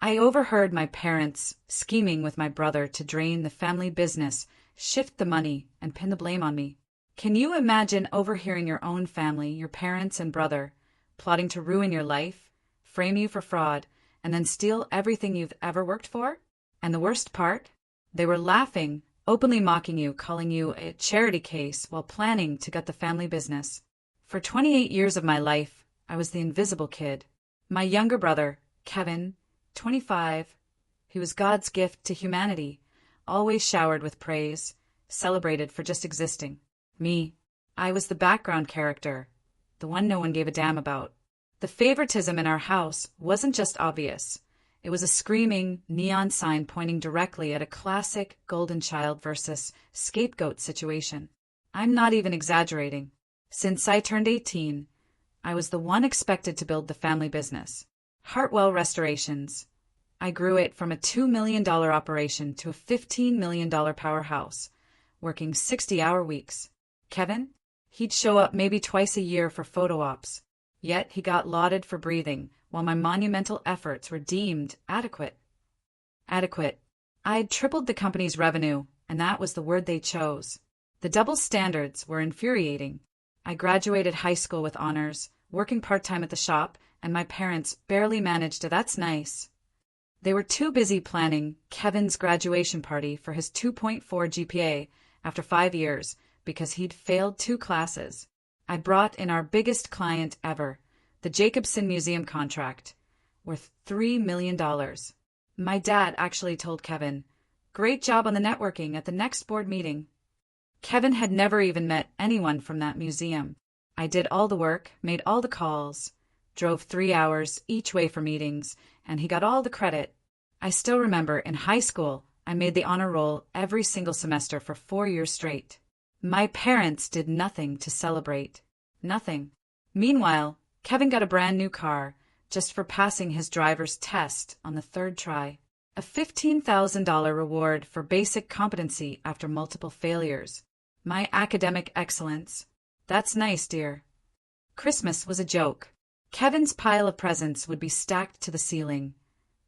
I overheard my parents scheming with my brother to drain the family business, shift the money, and pin the blame on me. Can you imagine overhearing your own family, your parents and brother, plotting to ruin your life, frame you for fraud, and then steal everything you've ever worked for? And the worst part? They were laughing, openly mocking you, calling you a charity case while planning to gut the family business. For 28 years of my life, I was the invisible kid. My younger brother, Kevin, 25, he was God's gift to humanity, always showered with praise, celebrated for just existing. Me, I was the background character, the one no one gave a damn about. The favoritism in our house wasn't just obvious. It was a screaming neon sign pointing directly at a classic golden child versus scapegoat situation. I'm not even exaggerating. Since I turned 18, I was the one expected to build the family business. Hartwell Restorations. I grew it from a $2 million operation to a $15 million powerhouse, working 60-hour weeks. Kevin? He'd show up maybe twice a year for photo ops. Yet he got lauded for breathing, while my monumental efforts were deemed adequate. Adequate. I'd tripled the company's revenue, and that was the word they chose. The double standards were infuriating. I graduated high school with honors, working part-time at the shop, and my parents barely managed a "that's nice." They were too busy planning Kevin's graduation party for his 2.4 GPA after 5 years because he'd failed 2 classes. I brought in our biggest client ever, the Jacobson Museum contract, worth $3 million. My dad actually told Kevin, "Great job on the networking," at the next board meeting. Kevin had never even met anyone from that museum. I did all the work, made all the calls, drove 3 hours each way for meetings, and he got all the credit. I still remember in high school, I made the honor roll every single semester for 4 years straight. My parents did nothing to celebrate. Nothing. Meanwhile, Kevin got a brand new car just for passing his driver's test on the 3rd try. A $15,000 reward for basic competency after multiple failures. My academic excellence. That's nice, dear. Christmas was a joke. Kevin's pile of presents would be stacked to the ceiling.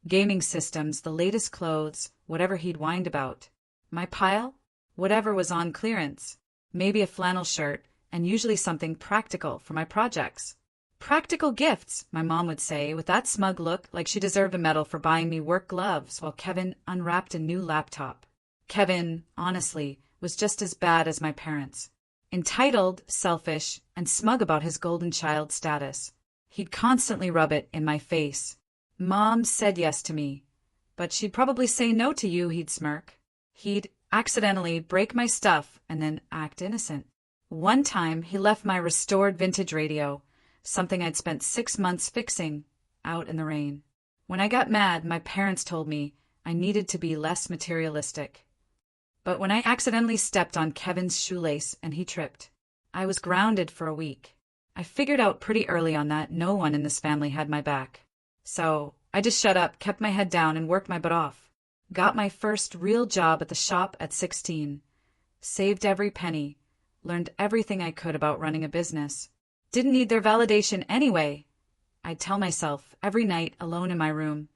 Gaming systems, the latest clothes, whatever he'd whined about. My pile? Whatever was on clearance. Maybe a flannel shirt, and usually something practical for my projects. "Practical gifts," my mom would say, with that smug look like she deserved a medal for buying me work gloves while Kevin unwrapped a new laptop. Kevin, honestly, was just as bad as my parents. Entitled, selfish, and smug about his golden child status. He'd constantly rub it in my face. "Mom said yes to me, but she'd probably say no to you," he'd smirk. He'd accidentally break my stuff and then act innocent. One time, he left my restored vintage radio, something I'd spent 6 months fixing, out in the rain. When I got mad, my parents told me I needed to be less materialistic. But when I accidentally stepped on Kevin's shoelace and he tripped, I was grounded for a week. I figured out pretty early on that no one in this family had my back. So I just shut up, kept my head down, and worked my butt off. Got my first real job at the shop at 16. Saved every penny. Learned everything I could about running a business. Didn't need their validation anyway. I'd tell myself every night alone in my room,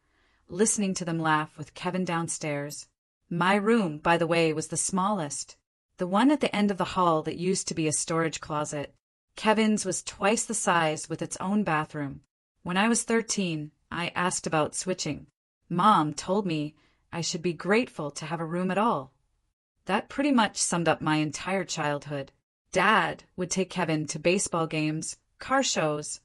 listening to them laugh with Kevin downstairs. My room, by the way, was the smallest. The one at the end of the hall that used to be a storage closet. Kevin's was twice the size with its own bathroom. When I was 13, I asked about switching. Mom told me I should be grateful to have a room at all. That pretty much summed up my entire childhood. Dad would take Kevin to baseball games, car shows,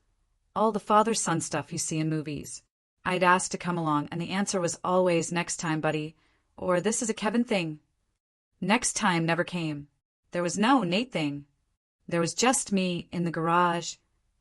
all the father-son stuff you see in movies. I'd ask to come along, and the answer was always, "Next time, buddy," or "This is a Kevin thing." Next time never came. There was no Nate thing. There was just me in the garage,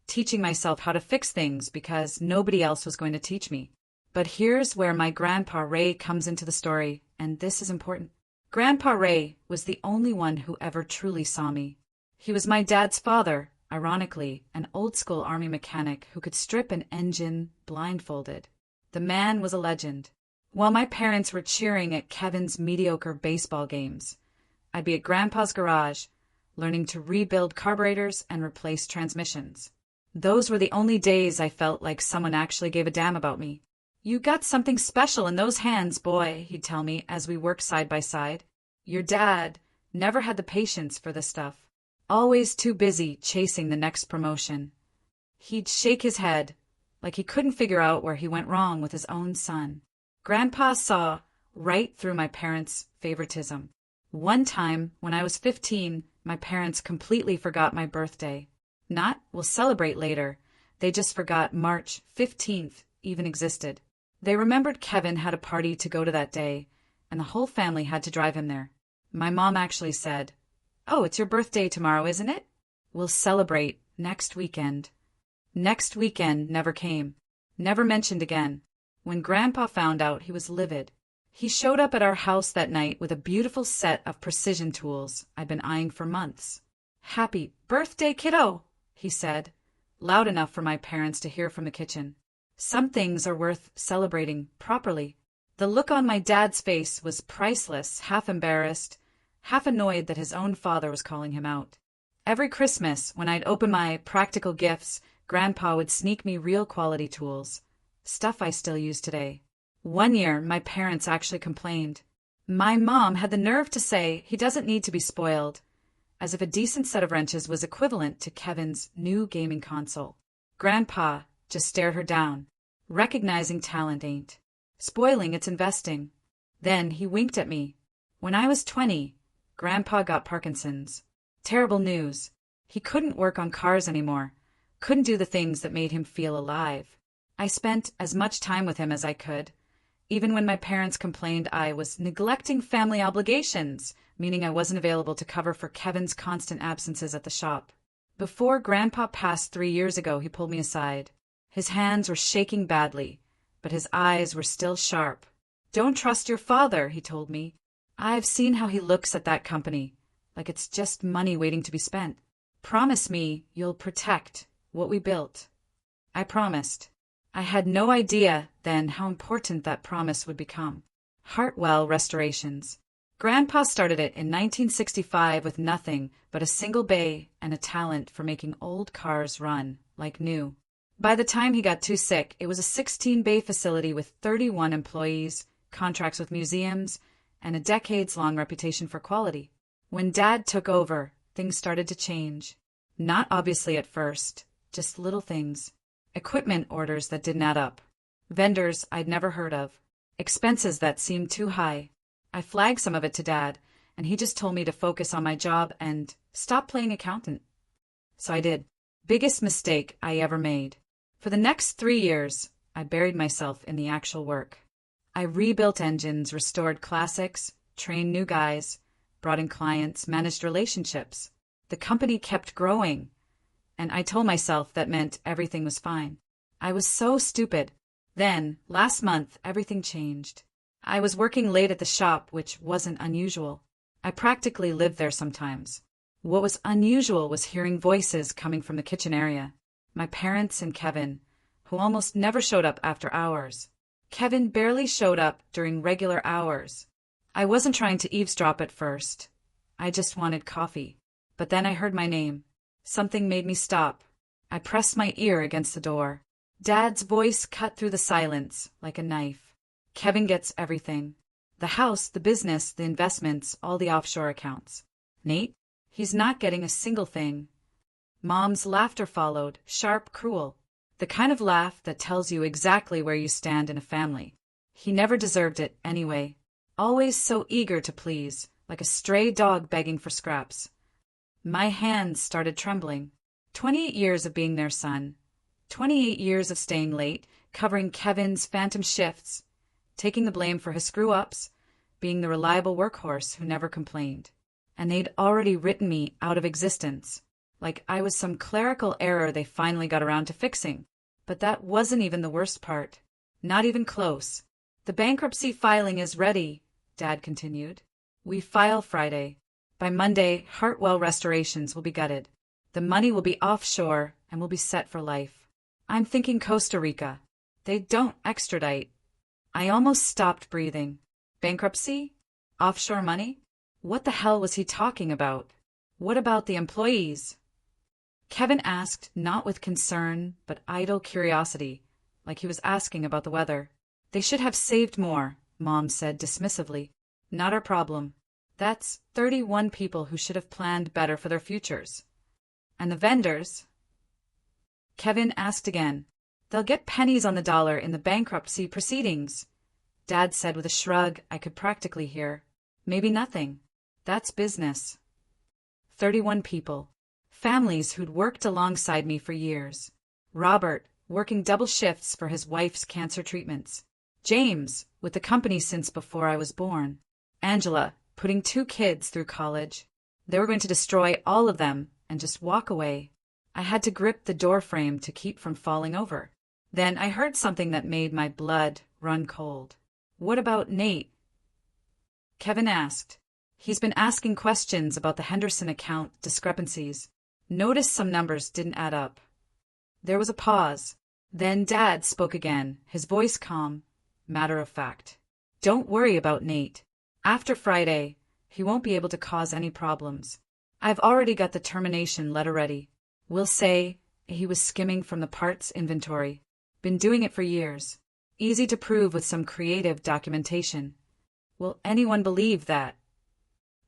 teaching myself how to fix things because nobody else was going to teach me. But here's where my Grandpa Ray comes into the story, and this is important. Grandpa Ray was the only one who ever truly saw me. He was my dad's father, ironically, an old-school army mechanic who could strip an engine blindfolded. The man was a legend. While my parents were cheering at Kevin's mediocre baseball games, I'd be at Grandpa's garage, learning to rebuild carburetors and replace transmissions. Those were the only days I felt like someone actually gave a damn about me. "You got something special in those hands, boy," he'd tell me as we worked side by side. "Your dad never had the patience for this stuff. Always too busy chasing the next promotion." He'd shake his head, like he couldn't figure out where he went wrong with his own son. Grandpa saw right through my parents' favoritism. One time, when I was 15, my parents completely forgot my birthday. Not, "we'll celebrate later." They just forgot March 15th even existed. They remembered Kevin had a party to go to that day, and the whole family had to drive him there. My mom actually said, "Oh, it's your birthday tomorrow, isn't it? We'll celebrate next weekend." Next weekend never came. Never mentioned again. When Grandpa found out, he was livid. He showed up at our house that night with a beautiful set of precision tools I'd been eyeing for months. "Happy birthday, kiddo," he said, loud enough for my parents to hear from the kitchen. Some things are worth celebrating properly. The look on my dad's face was priceless, half embarrassed, half annoyed that his own father was calling him out. Every Christmas, when I'd open my practical gifts, Grandpa would sneak me real quality tools, stuff I still use today. One year, my parents actually complained. My mom had the nerve to say he doesn't need to be spoiled, as if a decent set of wrenches was equivalent to Kevin's new gaming console. Grandpa just stared her down, recognizing talent ain't spoiling, it's investing. Then he winked at me. When I was 20, Grandpa got Parkinson's. Terrible news. He couldn't work on cars anymore, couldn't do the things that made him feel alive. I spent as much time with him as I could, even when my parents complained I was neglecting family obligations, meaning I wasn't available to cover for Kevin's constant absences at the shop. Before Grandpa passed 3 years ago, he pulled me aside. His hands were shaking badly, but his eyes were still sharp. "Don't trust your father," he told me. "I've seen how he looks at that company, like it's just money waiting to be spent. Promise me you'll protect what we built." I promised. I had no idea then how important that promise would become. Hartwell Restorations. Grandpa started it in 1965 with nothing but a single bay and a talent for making old cars run like new. By the time he got too sick, it was a 16-bay facility with 31 employees, contracts with museums, and a decades-long reputation for quality. When Dad took over, things started to change. Not obviously at first, just little things. Equipment orders that didn't add up. Vendors I'd never heard of. Expenses that seemed too high. I flagged some of it to Dad, and he just told me to focus on my job and stop playing accountant. So I did. Biggest mistake I ever made. For the next 3 years, I buried myself in the actual work. I rebuilt engines, restored classics, trained new guys, brought in clients, managed relationships. The company kept growing, and I told myself that meant everything was fine. I was so stupid. Then, last month, everything changed. I was working late at the shop, which wasn't unusual. I practically lived there sometimes. What was unusual was hearing voices coming from the kitchen area. My parents and Kevin, who almost never showed up after hours. Kevin barely showed up during regular hours. I wasn't trying to eavesdrop at first. I just wanted coffee. But then I heard my name. Something made me stop. I pressed my ear against the door. Dad's voice cut through the silence like a knife. "Kevin gets everything. The house, the business, the investments, all the offshore accounts. Nate, he's not getting a single thing." Mom's laughter followed, sharp, cruel. The kind of laugh that tells you exactly where you stand in a family. He never deserved it anyway. Always so eager to please, like a stray dog begging for scraps. My hands started trembling. 28 years of being their son. 28 years of staying late, covering Kevin's phantom shifts, taking the blame for his screw-ups, being the reliable workhorse who never complained. And they'd already written me out of existence, like I was some clerical error they finally got around to fixing. But that wasn't even the worst part. Not even close. "The bankruptcy filing is ready," Dad continued. "We file Friday. By Monday, Hartwell Restorations will be gutted. The money will be offshore and will be set for life. I'm thinking Costa Rica. They don't extradite." I almost stopped breathing. Bankruptcy? Offshore money? What the hell was he talking about? What about the employees? Kevin asked, not with concern, but idle curiosity, like he was asking about the weather. They should have saved more, Mom said dismissively. Not our problem. That's 31 people who should have planned better for their futures. And the vendors? Kevin asked again. They'll get pennies on the dollar in the bankruptcy proceedings, Dad said with a shrug I could practically hear. Maybe nothing. That's business. 31 people. Families who'd worked alongside me for years. Robert, working double shifts for his wife's cancer treatments. James, with the company since before I was born. Angela, putting 2 kids through college. They were going to destroy all of them and just walk away. I had to grip the doorframe to keep from falling over. Then I heard something that made my blood run cold. What about Nate? Kevin asked. He's been asking questions about the Henderson account discrepancies. Noticed some numbers didn't add up. There was a pause. Then Dad spoke again, his voice calm, matter of fact. Don't worry about Nate. After Friday, he won't be able to cause any problems. I've already got the termination letter ready. We'll say he was skimming from the parts inventory. Been doing it for years. Easy to prove with some creative documentation. Will anyone believe that?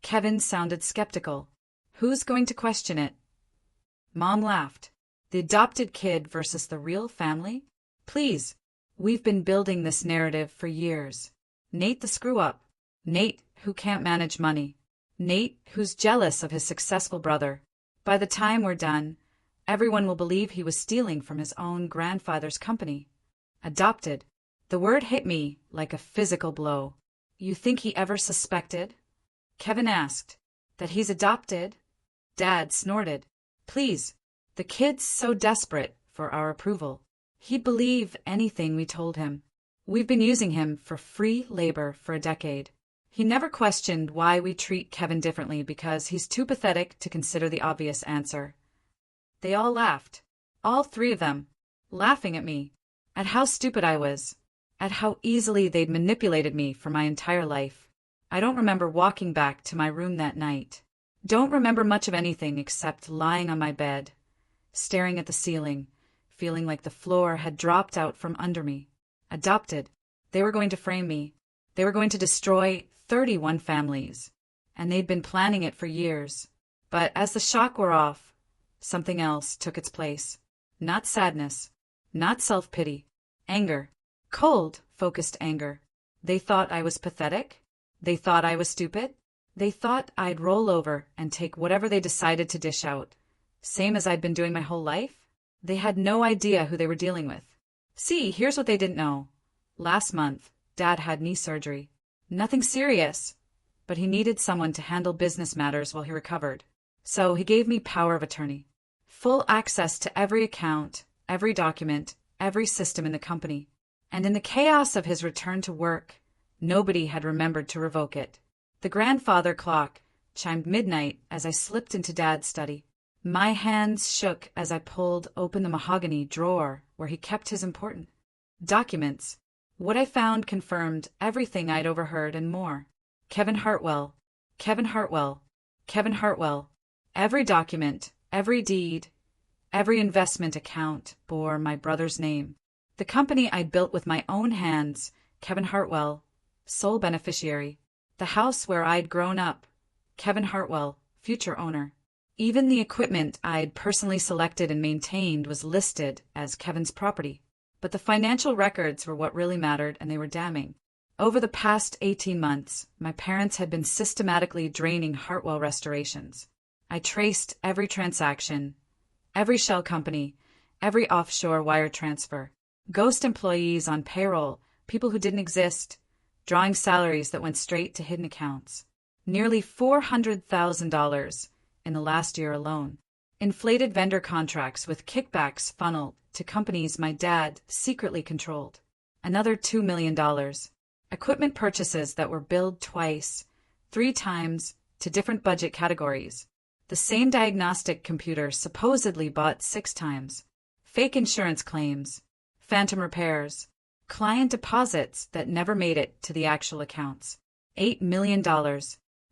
Kevin sounded skeptical. Who's going to question it? Mom laughed. The adopted kid versus the real family? Please, we've been building this narrative for years. Nate the screw-up. Nate who can't manage money. Nate who's jealous of his successful brother. By the time we're done, everyone will believe he was stealing from his own grandfather's company. Adopted. The word hit me like a physical blow. You think he ever suspected? Kevin asked. That he's adopted? Dad snorted. Please. The kid's so desperate for our approval. He'd believe anything we told him. We've been using him for free labor for a decade. He never questioned why we treat Kevin differently because he's too pathetic to consider the obvious answer. They all laughed. All 3 of them. Laughing at me. At how stupid I was. At how easily they'd manipulated me for my entire life. I don't remember walking back to my room that night. Don't remember much of anything except lying on my bed, staring at the ceiling, feeling like the floor had dropped out from under me. Adopted. They were going to frame me. They were going to destroy 31 families. And they'd been planning it for years. But as the shock wore off, something else took its place. Not sadness. Not self-pity. Anger. Cold, focused anger. They thought I was pathetic. They thought I was stupid. They thought I'd roll over and take whatever they decided to dish out. Same as I'd been doing my whole life. They had no idea who they were dealing with. See, here's what they didn't know. Last month, Dad had knee surgery. Nothing serious, but he needed someone to handle business matters while he recovered. So he gave me power of attorney. Full access to every account, every document, every system in the company. And in the chaos of his return to work, nobody had remembered to revoke it. The grandfather clock chimed midnight as I slipped into Dad's study. My hands shook as I pulled open the mahogany drawer where he kept his important documents. What I found confirmed everything I'd overheard and more. Kevin Hartwell, Kevin Hartwell, Kevin Hartwell. Every document, every deed, every investment account bore my brother's name. The company I'd built with my own hands, Kevin Hartwell, sole beneficiary. The house where I'd grown up, Kevin Hartwell, future owner. Even the equipment I'd personally selected and maintained was listed as Kevin's property. But the financial records were what really mattered, and they were damning. Over the past 18 months, my parents had been systematically draining Hartwell restorations. I traced every transaction, every shell company, every offshore wire transfer. Ghost employees on payroll, people who didn't exist, drawing salaries that went straight to hidden accounts. Nearly $400,000 in the last year alone. Inflated vendor contracts with kickbacks funneled to companies my dad secretly controlled. Another $2 million. Equipment purchases that were billed twice, 3 times, to different budget categories. The same diagnostic computer supposedly bought 6 times. Fake insurance claims. Phantom repairs. Client deposits that never made it to the actual accounts. $8 million.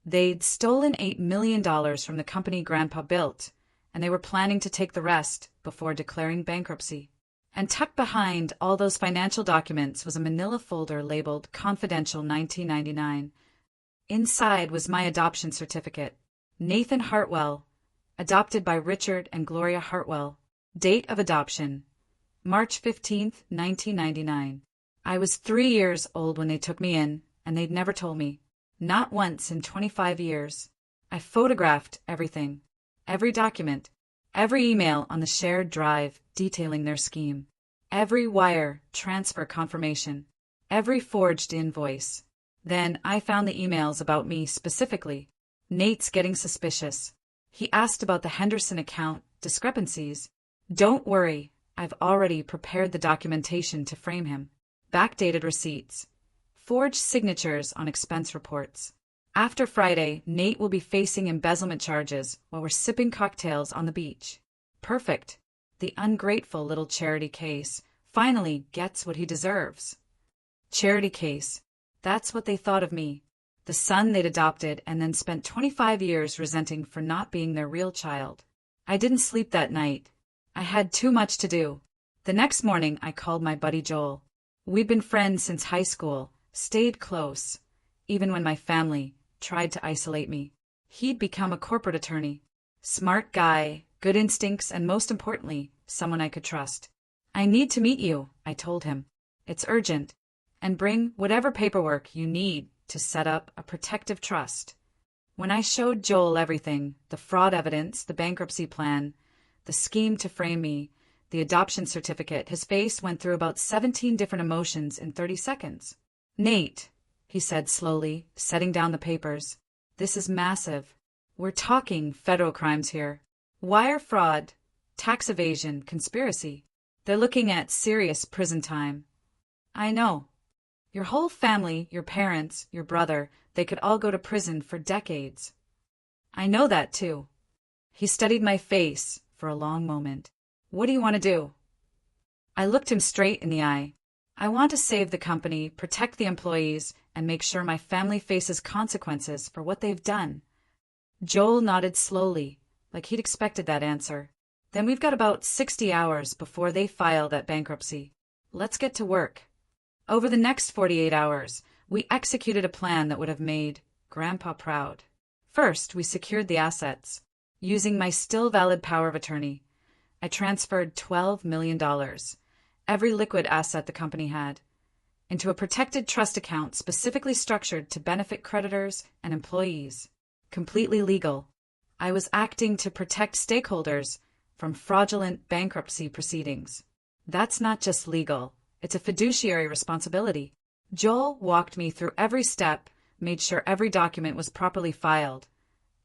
They'd stolen $8 million from the company Grandpa built, and they were planning to take the rest before declaring bankruptcy. And tucked behind all those financial documents was a manila folder labeled Confidential 1999. Inside was my adoption certificate. Nathan Hartwell, adopted by Richard and Gloria Hartwell. Date of adoption, March 15th, 1999. I was 3 years old when they took me in, and they'd never told me. Not once in 25 years. I photographed everything. Every document. Every email on the shared drive detailing their scheme. Every wire transfer confirmation. Every forged invoice. Then I found the emails about me specifically. Nate's getting suspicious. He asked about the Henderson account discrepancies. Don't worry, I've already prepared the documentation to frame him. Backdated receipts. Forged signatures on expense reports. After Friday, Nate will be facing embezzlement charges while we're sipping cocktails on the beach. Perfect. The ungrateful little charity case finally gets what he deserves. Charity case. That's what they thought of me. The son they'd adopted and then spent 25 years resenting for not being their real child. I didn't sleep that night. I had too much to do. The next morning, I called my buddy Joel. We'd been friends since high school, stayed close, even when my family tried to isolate me. He'd become a corporate attorney. Smart guy, good instincts, and most importantly, someone I could trust. I need to meet you, I told him. It's urgent. And bring whatever paperwork you need to set up a protective trust. When I showed Joel everything, the fraud evidence, the bankruptcy plan, the scheme to frame me, the adoption certificate, his face went through about 17 different emotions in 30 seconds. Nate, he said slowly, setting down the papers, this is massive. We're talking federal crimes here. Wire fraud, tax evasion, conspiracy. They're looking at serious prison time. I know. Your whole family, your parents, your brother, they could all go to prison for decades. I know that too. He studied my face for a long moment. What do you want to do? I looked him straight in the eye. I want to save the company, protect the employees, and make sure my family faces consequences for what they've done. Joel nodded slowly, like he'd expected that answer. Then we've got about 60 hours before they file that bankruptcy. Let's get to work. Over the next 48 hours, we executed a plan that would have made Grandpa proud. First, we secured the assets. Using my still valid power of attorney, I transferred $12 million, every liquid asset the company had, into a protected trust account specifically structured to benefit creditors and employees. Completely legal. I was acting to protect stakeholders from fraudulent bankruptcy proceedings. That's not just legal. It's a fiduciary responsibility. Joel walked me through every step, made sure every document was properly filed,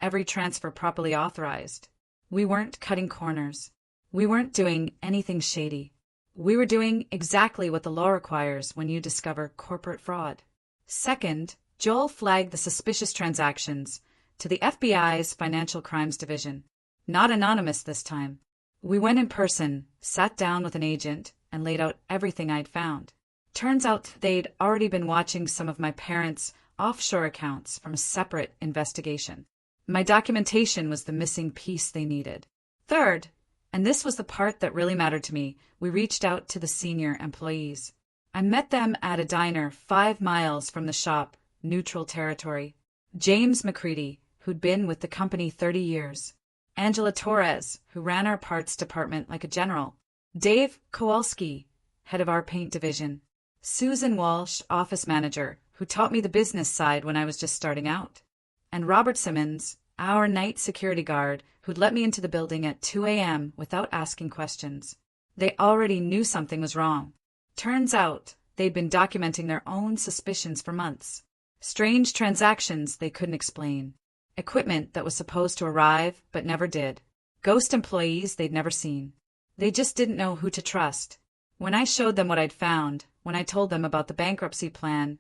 every transfer properly authorized. We weren't cutting corners. We weren't doing anything shady. We were doing exactly what the law requires when you discover corporate fraud. Second, Joel flagged the suspicious transactions to the FBI's Financial Crimes Division. Not anonymous this time. We went in person, sat down with an agent, and laid out everything I'd found. Turns out they'd already been watching some of my parents' offshore accounts from a separate investigation. My documentation was the missing piece they needed. Third, and this was the part that really mattered to me, we reached out to the senior employees. I met them at a diner 5 miles from the shop, neutral territory. James McCready, who'd been with the company 30 years. Angela Torres, who ran our parts department like a general. Dave Kowalski, head of our paint division. Susan Walsh, office manager, who taught me the business side when I was just starting out. And Robert Simmons, our night security guard, who'd let me into the building at 2 a.m. without asking questions. They already knew something was wrong. Turns out they'd been documenting their own suspicions for months. Strange transactions they couldn't explain. Equipment that was supposed to arrive but never did. Ghost employees they'd never seen. They just didn't know who to trust. When I showed them what I'd found, when I told them about the bankruptcy plan,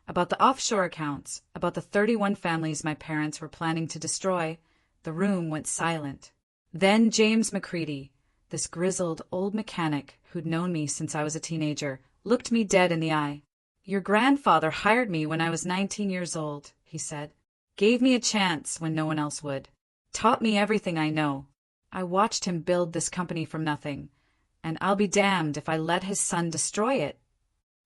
about the offshore accounts, about the 31 families my parents were planning to destroy, the room went silent. Then James McCready, this grizzled old mechanic who'd known me since I was a teenager, looked me dead in the eye. Your grandfather hired me when I was 19 years old, he said. Gave me a chance when no one else would. Taught me everything I know. I watched him build this company from nothing. and I'll be damned if I let his son destroy it.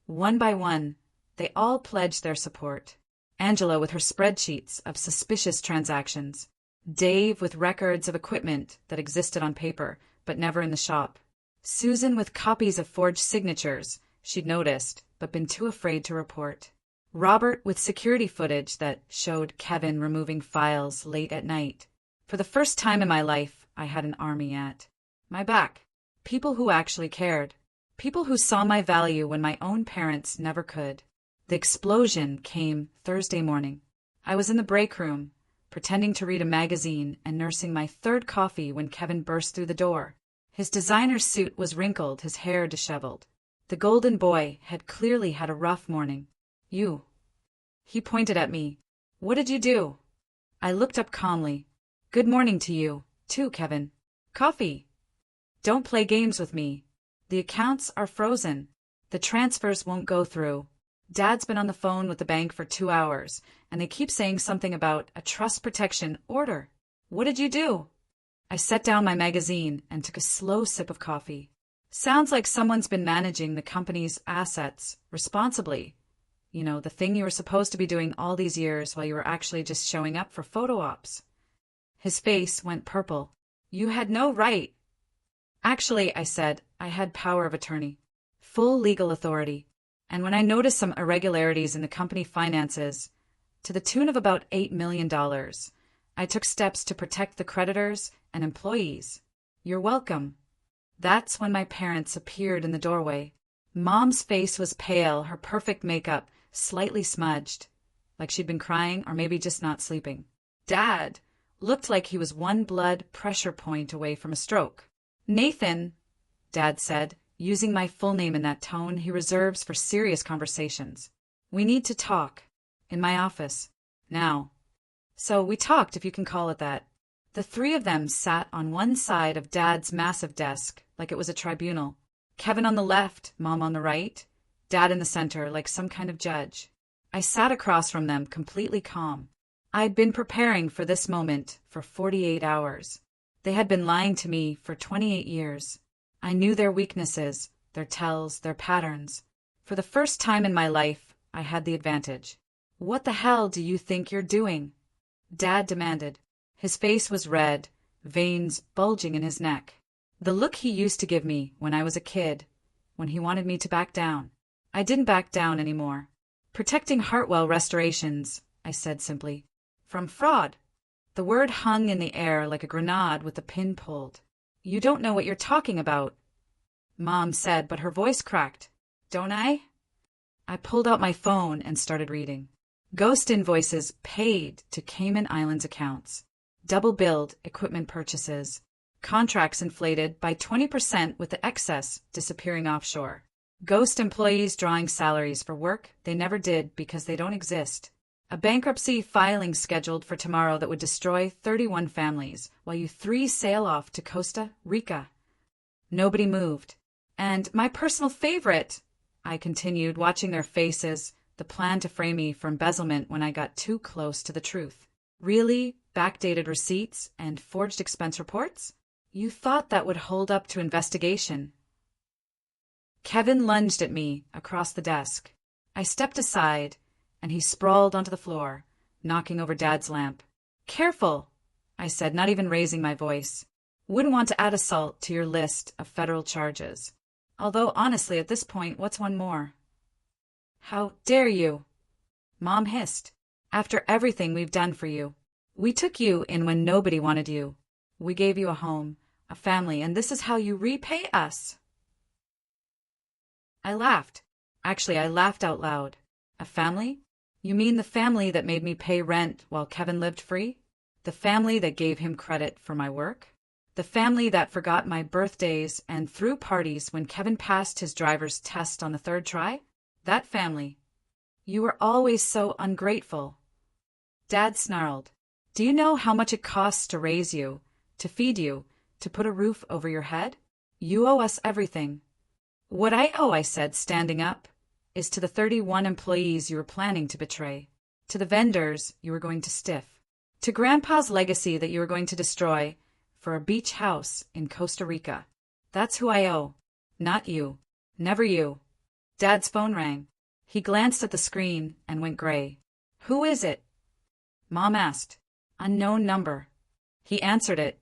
One by one, they all pledged their support. Angela with her spreadsheets of suspicious transactions. Dave with records of equipment that existed on paper, but never in the shop. Susan with copies of forged signatures she'd noticed, but been too afraid to report. Robert with security footage that showed Kevin removing files late at night. For the first time in my life, I had an army at my back. People who actually cared. People who saw my value when my own parents never could. The explosion came Thursday morning. I was in the break room, pretending to read a magazine and nursing my third coffee when Kevin burst through the door. His designer suit was wrinkled, his hair disheveled. The golden boy had clearly had a rough morning. You. He pointed at me. What did you do? I looked up calmly. Good morning to you, too, Kevin. Coffee. Don't play games with me. The accounts are frozen. The transfers won't go through. Dad's been on the phone with the bank for 2 hours, and they keep saying something about a trust protection order. What did you do? I set down my magazine and took a slow sip of coffee. Sounds like someone's been managing the company's assets responsibly. You know, the thing you were supposed to be doing all these years while you were actually just showing up for photo ops. His face went purple. You had no right. Actually, I said, I had power of attorney. Full legal authority. And when I noticed some irregularities in the company finances, to the tune of about $8 million, I took steps to protect the creditors and employees. You're welcome. That's when my parents appeared in the doorway. Mom's face was pale, her perfect makeup slightly smudged, like she'd been crying or maybe just not sleeping. Dad looked like he was one blood pressure point away from a stroke. Nathan, Dad said, using my full name in that tone he reserves for serious conversations. We need to talk. In my office. Now. So we talked, if you can call it that. The three of them sat on one side of Dad's massive desk, like it was a tribunal. Kevin on the left, Mom on the right, Dad in the center, like some kind of judge. I sat across from them, completely calm. I'd been preparing for this moment for 48 hours. They had been lying to me for 28 years. I knew their weaknesses, their tells, their patterns. For the first time in my life, I had the advantage. What the hell do you think you're doing? Dad demanded. His face was red, veins bulging in his neck. The look he used to give me when I was a kid, when he wanted me to back down. I didn't back down anymore. Protecting Hartwell Restorations, I said simply. From fraud. The word hung in the air like a grenade with the pin pulled. You don't know what you're talking about, Mom said, but her voice cracked. Don't I? I pulled out my phone and started reading. Ghost invoices paid to Cayman Islands accounts. Double billed equipment purchases. Contracts inflated by 20% with the excess disappearing offshore. Ghost employees drawing salaries for work they never did because they don't exist. A bankruptcy filing scheduled for tomorrow that would destroy 31 families, while you three sail off to Costa Rica. Nobody moved. And my personal favorite, I continued, watching their faces, the plan to frame me for embezzlement when I got too close to the truth. Really? Backdated receipts and forged expense reports? You thought that would hold up to investigation. Kevin lunged at me across the desk. I stepped aside, and he sprawled onto the floor, knocking over Dad's lamp. Careful, I said, not even raising my voice. Wouldn't want to add assault to your list of federal charges. Although, honestly, at this point, what's one more? How dare you? Mom hissed. After everything we've done for you. We took you in when nobody wanted you. We gave you a home, a family, and this is how you repay us. I laughed. Actually, I laughed out loud. A family? You mean the family that made me pay rent while Kevin lived free? The family that gave him credit for my work? The family that forgot my birthdays and threw parties when Kevin passed his driver's test on the third try? That family. You were always so ungrateful. Dad snarled. Do you know how much it costs to raise you, to feed you, to put a roof over your head? You owe us everything. What I owe, I said, standing up, is to the 31 employees you were planning to betray, to the vendors you were going to stiff, to Grandpa's legacy that you were going to destroy for a beach house in Costa Rica. That's who I owe. Not you. Never you. Dad's phone rang. He glanced at the screen and went gray. Who is it? Mom asked. Unknown number. He answered it,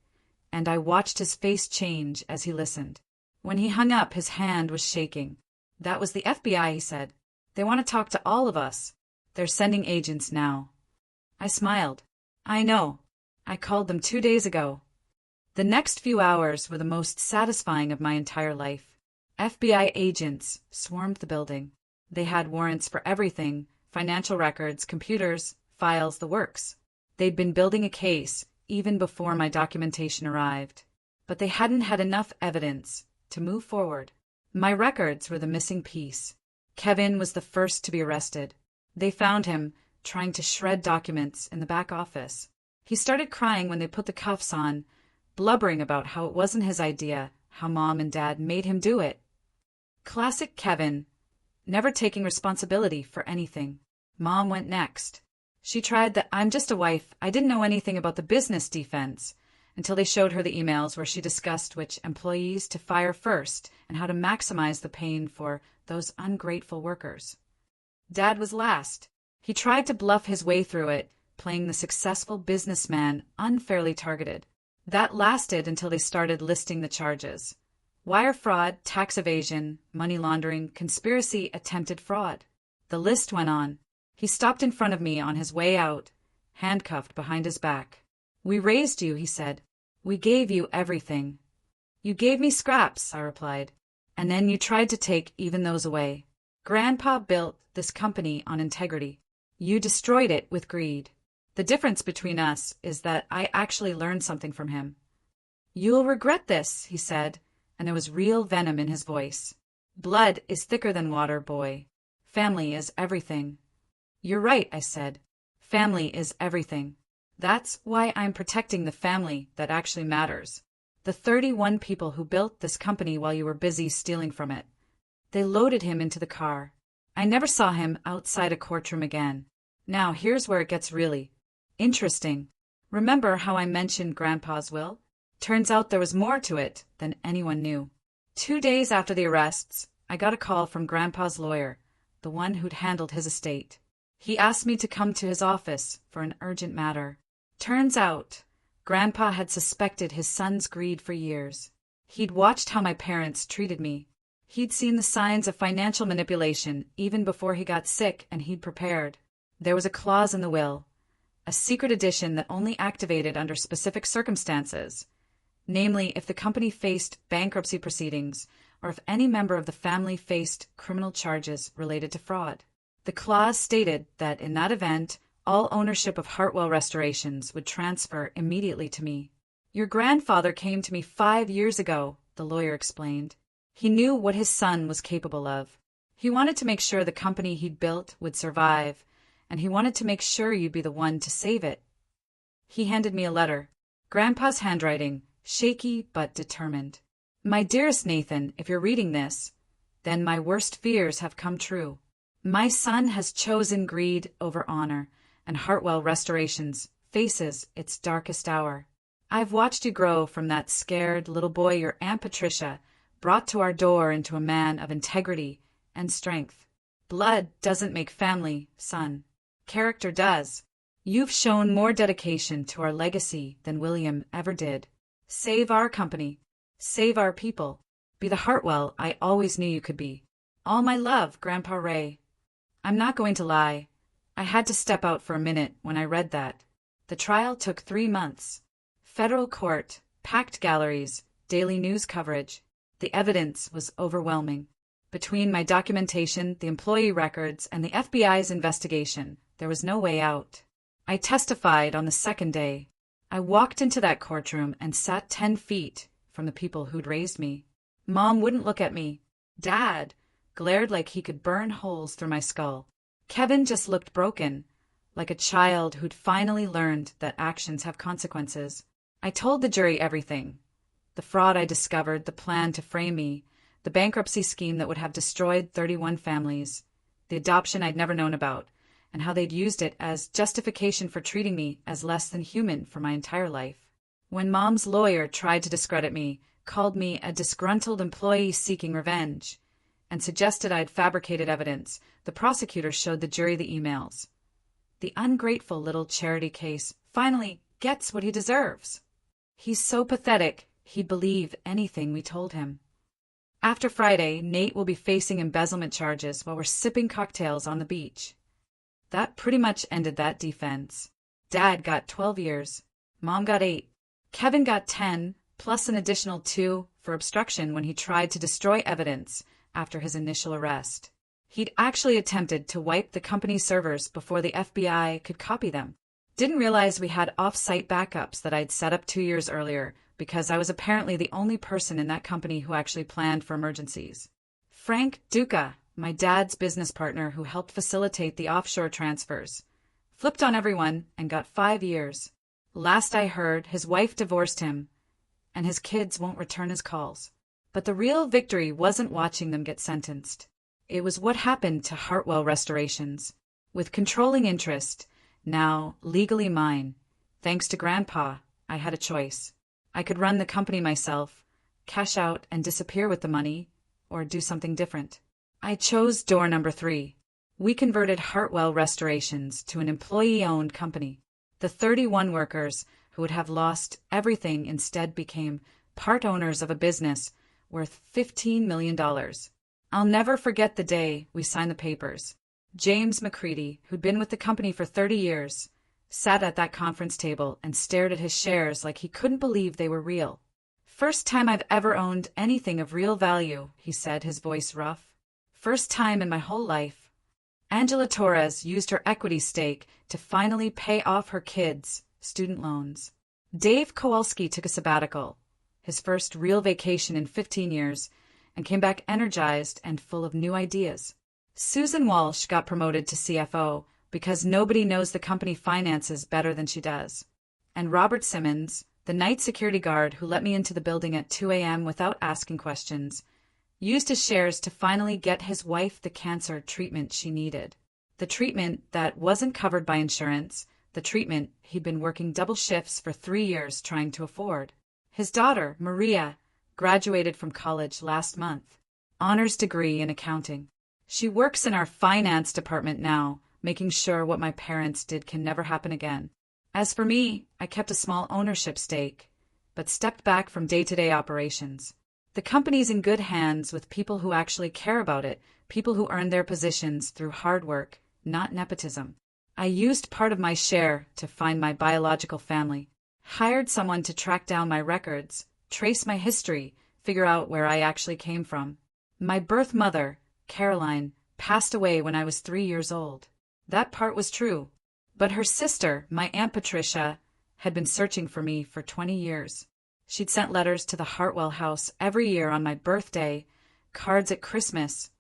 and I watched his face change as he listened. When he hung up, his hand was shaking. That was the FBI, he said. They want to talk to all of us. They're sending agents now. I smiled. I know. I called them 2 days ago. The next few hours were the most satisfying of my entire life. FBI agents swarmed the building. They had warrants for everything, financial records, computers, files, the works. They'd been building a case even before my documentation arrived. But they hadn't had enough evidence to move forward. My records were the missing piece. Kevin was the first to be arrested. They found him trying to shred documents in the back office. He started crying when they put the cuffs on, blubbering about how it wasn't his idea, how Mom and Dad made him do it. Classic Kevin, never taking responsibility for anything. Mom went next. She tried the "I'm just a wife, I didn't know anything about the business" defense, until they showed her the emails where she discussed which employees to fire first and how to maximize the pain for those ungrateful workers. Dad was last. He tried to bluff his way through it, playing the successful businessman unfairly targeted. That lasted until they started listing the charges. Wire fraud, tax evasion, money laundering, conspiracy, attempted fraud. The list went on. He stopped in front of me on his way out, handcuffed behind his back. We raised you, he said. We gave you everything. You gave me scraps, I replied. And then you tried to take even those away. Grandpa built this company on integrity. You destroyed it with greed. The difference between us is that I actually learned something from him. You'll regret this, he said, and there was real venom in his voice. Blood is thicker than water, boy. Family is everything. You're right, I said. Family is everything. That's why I'm protecting the family that actually matters. The 31 people who built this company while you were busy stealing from it. They loaded him into the car. I never saw him outside a courtroom again. Now here's where it gets really interesting. Remember how I mentioned Grandpa's will? Turns out there was more to it than anyone knew. 2 days after the arrests, I got a call from Grandpa's lawyer, the one who'd handled his estate. He asked me to come to his office for an urgent matter. Turns out, Grandpa had suspected his son's greed for years. He'd watched how my parents treated me. He'd seen the signs of financial manipulation even before he got sick, and he'd prepared. There was a clause in the will, a secret edition that only activated under specific circumstances, namely if the company faced bankruptcy proceedings or if any member of the family faced criminal charges related to fraud. The clause stated that in that event, all ownership of Hartwell Restorations would transfer immediately to me. Your grandfather came to me 5 years ago, the lawyer explained. He knew what his son was capable of. He wanted to make sure the company he'd built would survive, and he wanted to make sure you'd be the one to save it. He handed me a letter. Grandpa's handwriting, shaky but determined. My dearest Nathan, if you're reading this, then my worst fears have come true. My son has chosen greed over honor, and Hartwell Restorations faces its darkest hour. I've watched you grow from that scared little boy your Aunt Patricia brought to our door into a man of integrity and strength. Blood doesn't make family, son. Character does. You've shown more dedication to our legacy than William ever did. Save our company. Save our people. Be the Hartwell I always knew you could be. All my love, Grandpa Ray. I'm not going to lie. I had to step out for a minute when I read that. The trial took 3 months. Federal court, packed galleries, daily news coverage. The evidence was overwhelming. Between my documentation, the employee records, and the FBI's investigation, there was no way out. I testified on the second day. I walked into that courtroom and sat 10 feet from the people who'd raised me. Mom wouldn't look at me. Dad glared like he could burn holes through my skull. Kevin just looked broken, like a child who'd finally learned that actions have consequences. I told the jury everything. The fraud I discovered, the plan to frame me, the bankruptcy scheme that would have destroyed 31 families, the adoption I'd never known about, and how they'd used it as justification for treating me as less than human for my entire life. When Mom's lawyer tried to discredit me, called me a disgruntled employee seeking revenge, and suggested I'd fabricated evidence. The prosecutor showed the jury the emails. The ungrateful little charity case finally gets what he deserves. He's so pathetic, he'd believe anything we told him. After Friday, Nate will be facing embezzlement charges while we're sipping cocktails on the beach. That pretty much ended that defense. Dad got 12 years. Mom got 8. Kevin got 10, plus an additional 2 for obstruction when he tried to destroy evidence after his initial arrest. He'd actually attempted to wipe the company's servers before the FBI could copy them. Didn't realize we had off-site backups that I'd set up 2 years earlier because I was apparently the only person in that company who actually planned for emergencies. Frank Duca, my dad's business partner who helped facilitate the offshore transfers, flipped on everyone and got 5 years. Last I heard, his wife divorced him, and his kids won't return his calls. But the real victory wasn't watching them get sentenced. It was what happened to Hartwell Restorations. With controlling interest, now legally mine, thanks to Grandpa, I had a choice. I could run the company myself, cash out and disappear with the money, or do something different. I chose door number 3. We converted Hartwell Restorations to an employee-owned company. The 31 workers who would have lost everything instead became part owners of a business worth $15 million. I'll never forget the day we signed the papers. James McCready, who'd been with the company for 30 years, sat at that conference table and stared at his shares like he couldn't believe they were real. "First time I've ever owned anything of real value," he said, his voice rough. "First time in my whole life." Angela Torres used her equity stake to finally pay off her kids' student loans. Dave Kowalski took a sabbatical, his first real vacation in 15 years, and came back energized and full of new ideas. Susan Walsh got promoted to CFO because nobody knows the company finances better than she does. And Robert Simmons, the night security guard who let me into the building at 2 a.m. without asking questions, used his shares to finally get his wife the cancer treatment she needed. The treatment that wasn't covered by insurance, the treatment he'd been working double shifts for 3 years trying to afford. His daughter, Maria, graduated from college last month, honors degree in accounting. She works in our finance department now, making sure what my parents did can never happen again. As for me, I kept a small ownership stake, but stepped back from day-to-day operations. The company's in good hands with people who actually care about it, people who earn their positions through hard work, not nepotism. I used part of my share to find my biological family, hired someone to track down my records, trace my history, figure out where I actually came from. My birth mother, Caroline, passed away when I was 3 years old. That part was true. But her sister, my Aunt Patricia, had been searching for me for 20 years. She'd sent letters to the Hartwell house every year on my birthday, cards at Christmas,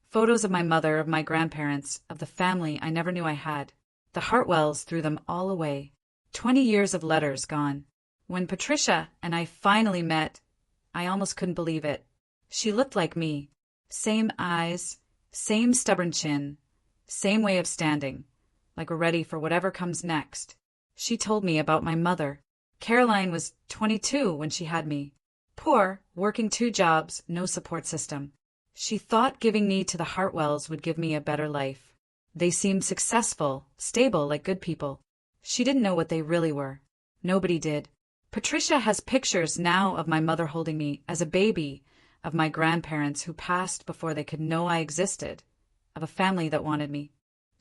photos of my mother, of my grandparents, of the family I never knew I had. The Hartwells threw them all away. 20 years of letters gone. When Patricia and I finally met, I almost couldn't believe it. She looked like me. Same eyes, same stubborn chin, same way of standing, like we're ready for whatever comes next. She told me about my mother. Caroline was 22 when she had me. Poor, working 2 jobs, no support system. She thought giving me to the Hartwells would give me a better life. They seemed successful, stable like good people. She didn't know what they really were. Nobody did. Patricia has pictures now of my mother holding me as a baby, of my grandparents who passed before they could know I existed, of a family that wanted me.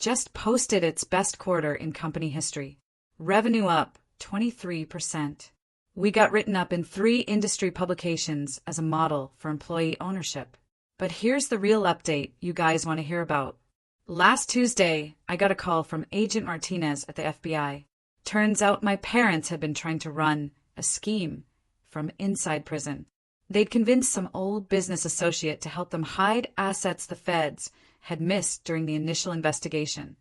Just posted its best quarter in company history. Revenue up 23%. We got written up in 3 industry publications as a model for employee ownership. But here's the real update you guys want to hear about. Last Tuesday, I got a call from Agent Martinez at the FBI. Turns out my parents had been trying to run a scheme from inside prison. They'd convinced some old business associate to help them hide assets the feds had missed during the initial investigation.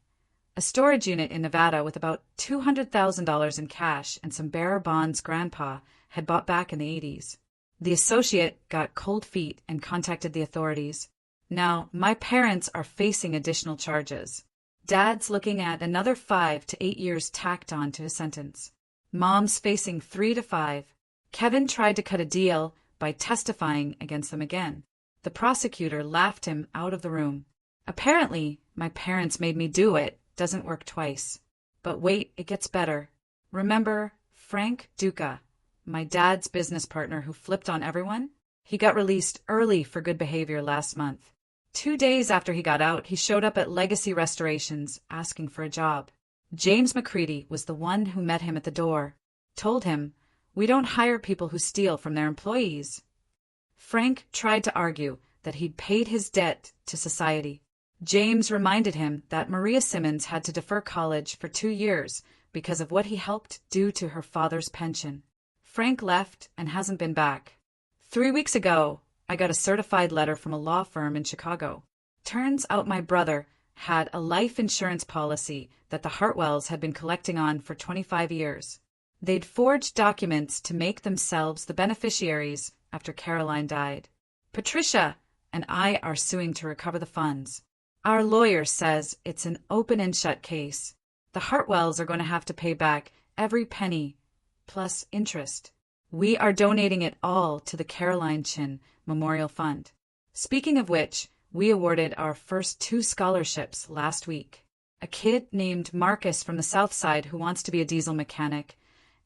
A storage unit in Nevada with about $200,000 in cash and some bearer bonds Grandpa had bought back in the 80s. The associate got cold feet and contacted the authorities. Now, my parents are facing additional charges. Dad's looking at another 5 to 8 years tacked on to his sentence. Mom's facing 3 to 5. Kevin tried to cut a deal by testifying against them again. The prosecutor laughed him out of the room. Apparently, my parents made me do it doesn't work twice. But wait, it gets better. Remember Frank Duca, my dad's business partner who flipped on everyone? He got released early for good behavior last month. 2 days after he got out, he showed up at Legacy Restorations asking for a job. James McCready was the one who met him at the door. Told him, "We don't hire people who steal from their employees." Frank tried to argue that he'd paid his debt to society. James reminded him that Maria Simmons had to defer college for 2 years because of what he helped do to her father's pension. Frank left and hasn't been back. 3 weeks ago, I got a certified letter from a law firm in Chicago. Turns out my brother had a life insurance policy that the Hartwells had been collecting on for 25 years. They'd forged documents to make themselves the beneficiaries after Caroline died. Patricia and I are suing to recover the funds. Our lawyer says it's an open and shut case. The Hartwells are going to have to pay back every penny, plus interest. We are donating it all to the Caroline Chin Memorial Fund. Speaking of which, we awarded our first 2 scholarships last week. A kid named Marcus from the South Side who wants to be a diesel mechanic,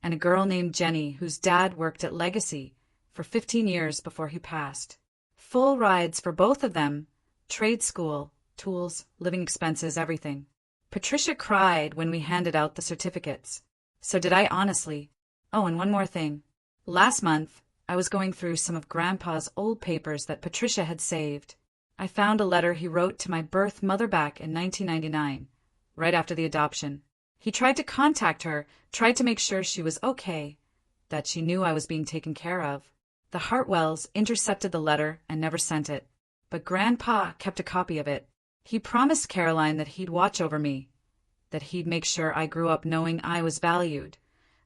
and a girl named Jenny whose dad worked at Legacy for 15 years before he passed. Full rides for both of them, trade school, tools, living expenses, everything. Patricia cried when we handed out the certificates. So did I, honestly. Oh, and one more thing. Last month, I was going through some of Grandpa's old papers that Patricia had saved. I found a letter he wrote to my birth mother back in 1999, right after the adoption. He tried to contact her, tried to make sure she was okay, that she knew I was being taken care of. The Hartwells intercepted the letter and never sent it, but Grandpa kept a copy of it. He promised Caroline that he'd watch over me, that he'd make sure I grew up knowing I was valued,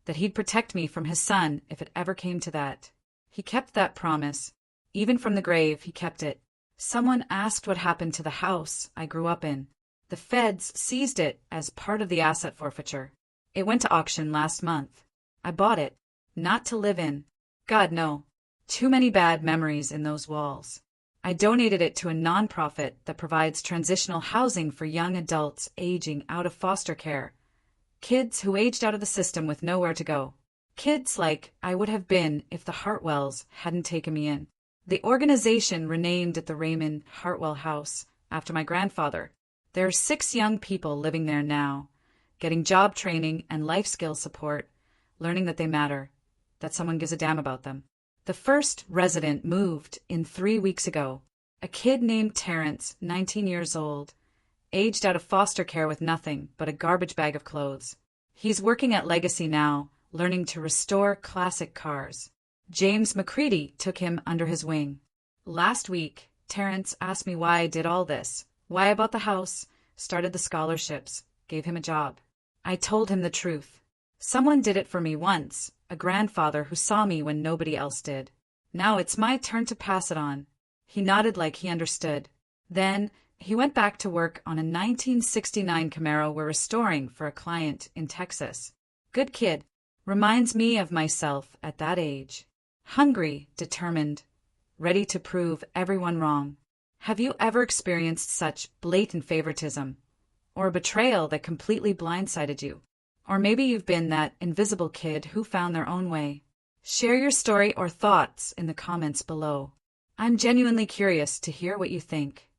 that he'd protect me from his son if it ever came to that. He kept that promise. Even from the grave, he kept it. Someone asked what happened to the house I grew up in. The feds seized it as part of the asset forfeiture. It went to auction last month. I bought it, not to live in. God, no. Too many bad memories in those walls. I donated it to a nonprofit that provides transitional housing for young adults aging out of foster care. Kids who aged out of the system with nowhere to go. Kids like I would have been if the Hartwells hadn't taken me in. The organization renamed it the Raymond Hartwell House after my grandfather. There are 6 young people living there now, getting job training and life skill support, learning that they matter, that someone gives a damn about them. The first resident moved in 3 weeks ago. A kid named Terrence, 19 years old, aged out of foster care with nothing but a garbage bag of clothes. He's working at Legacy now, learning to restore classic cars. James McCready took him under his wing. Last week, Terrence asked me why I did all this, why I bought the house, started the scholarships, gave him a job. I told him the truth. Someone did it for me once, a grandfather who saw me when nobody else did. Now it's my turn to pass it on. He nodded like he understood. Then, he went back to work on a 1969 Camaro we're restoring for a client in Texas. Good kid. Reminds me of myself at that age. Hungry, determined, ready to prove everyone wrong. Have you ever experienced such blatant favoritism? Or a betrayal that completely blindsided you? Or maybe you've been that invisible kid who found their own way. Share your story or thoughts in the comments below. I'm genuinely curious to hear what you think.